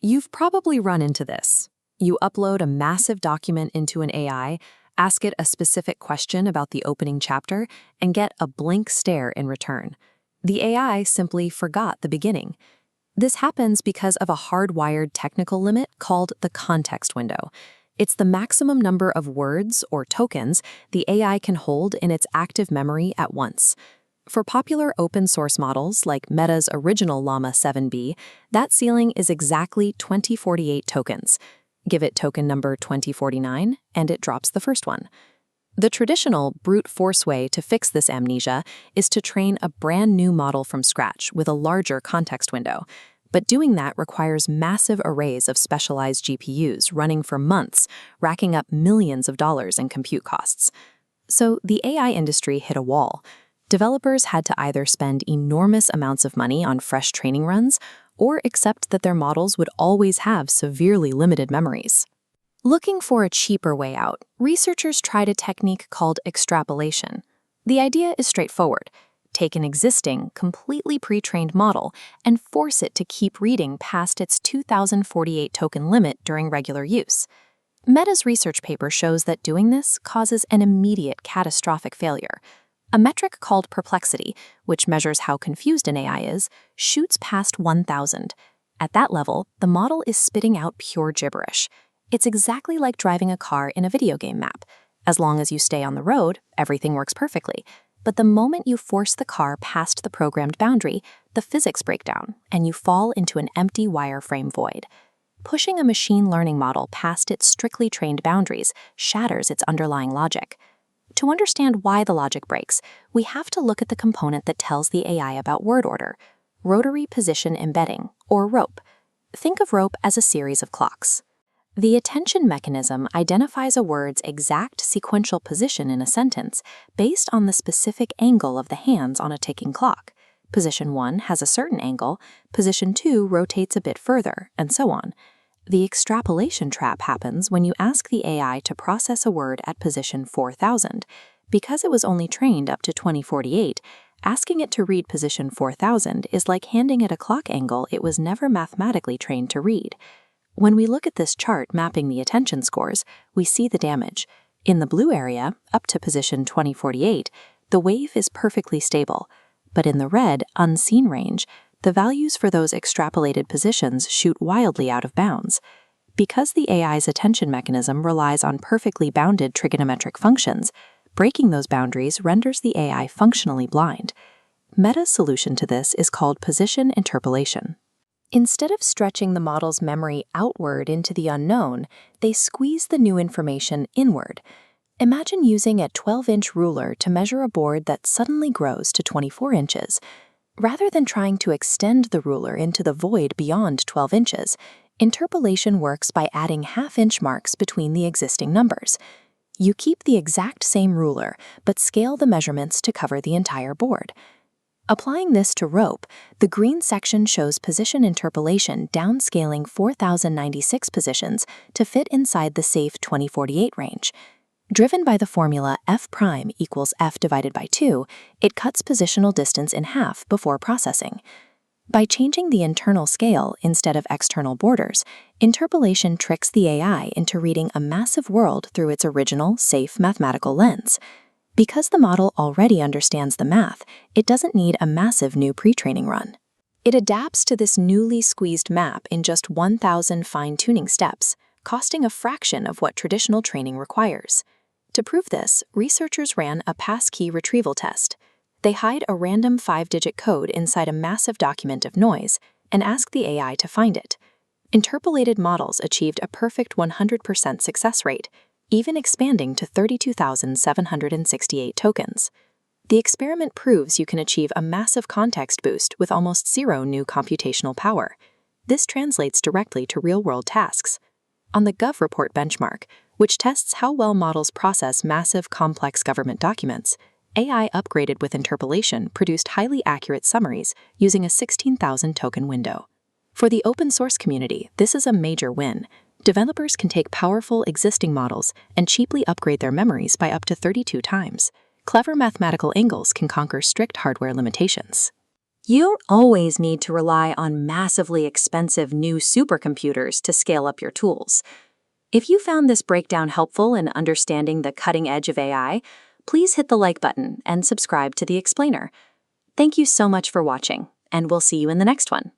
You've probably run into this. You upload a massive document into an AI, ask it a specific question about the opening chapter, and get a blank stare in return. The AI simply forgot the beginning. This happens because of a hardwired technical limit called the context window. It's the maximum number of words, or tokens, the AI can hold in its active memory at once. For popular open-source models like Meta's original LLaMA 7B, that ceiling is exactly 2048 tokens. Give it token number 2049, and it drops the first one. The traditional brute force way to fix this amnesia is to train a brand new model from scratch with a larger context window. But doing that requires massive arrays of specialized GPUs running for months, racking up millions of dollars in compute costs. So the AI industry hit a wall. Developers had to either spend enormous amounts of money on fresh training runs or accept that their models would always have severely limited memories. Looking for a cheaper way out, researchers tried a technique called extrapolation. The idea is straightforward. Take an existing, completely pre-trained model and force it to keep reading past its 2048 token limit during regular use. Meta's research paper shows that doing this causes an immediate catastrophic failure. A metric called perplexity, which measures how confused an AI is, shoots past 1,000. At that level, the model is spitting out pure gibberish. It's exactly like driving a car in a video game map. As long as you stay on the road, everything works perfectly. But the moment you force the car past the programmed boundary, the physics break down, and you fall into an empty wireframe void. Pushing a machine learning model past its strictly trained boundaries shatters its underlying logic. To understand why the logic breaks, we have to look at the component that tells the AI about word order: rotary position embedding, or rope. Think of rope as a series of clocks. The attention mechanism identifies a word's exact sequential position in a sentence based on the specific angle of the hands on a ticking clock. Position 1 has a certain angle, position 2 rotates a bit further, and so on. The extrapolation trap happens when you ask the AI to process a word at position 4000. Because it was only trained up to 2048, asking it to read position 4000 is like handing it a clock angle it was never mathematically trained to read. When we look at this chart mapping the attention scores, we see the damage. In the blue area, up to position 2048, the wave is perfectly stable. But in the red, unseen range, the values for those extrapolated positions shoot wildly out of bounds. Because the AI's attention mechanism relies on perfectly bounded trigonometric functions, breaking those boundaries renders the AI functionally blind. Meta's solution to this is called Position Interpolation. Instead of stretching the model's memory outward into the unknown, they squeeze the new information inward. Imagine using a 12-inch ruler to measure a board that suddenly grows to 24 inches. Rather than trying to extend the ruler into the void beyond 12 inches, interpolation works by adding half-inch marks between the existing numbers. You keep the exact same ruler, but scale the measurements to cover the entire board. Applying this to rope, the green section shows position interpolation downscaling 4,096 positions to fit inside the safe 2048 range. Driven by the formula f prime equals f divided by 2, it cuts positional distance in half before processing. By changing the internal scale instead of external borders, interpolation tricks the AI into reading a massive world through its original, safe mathematical lens. Because the model already understands the math, it doesn't need a massive new pre-training run. It adapts to this newly squeezed map in just 1,000 fine-tuning steps, costing a fraction of what traditional training requires. To prove this, researchers ran a passkey retrieval test. They hide a random 5-digit code inside a massive document of noise and ask the AI to find it. Interpolated models achieved a perfect 100% success rate, even expanding to 32,768 tokens. The experiment proves you can achieve a massive context boost with almost zero new computational power. This translates directly to real-world tasks. On the GovReport benchmark, which tests how well models process massive, complex government documents, AI upgraded with interpolation produced highly accurate summaries using a 16,000 token window. For the open source community, this is a major win. Developers can take powerful existing models and cheaply upgrade their memories by up to 32 times. Clever mathematical angles can conquer strict hardware limitations. You don't always need to rely on massively expensive new supercomputers to scale up your tools. If you found this breakdown helpful in understanding the cutting edge of AI, please hit the like button and subscribe to The Explainer. Thank you so much for watching, and we'll see you in the next one.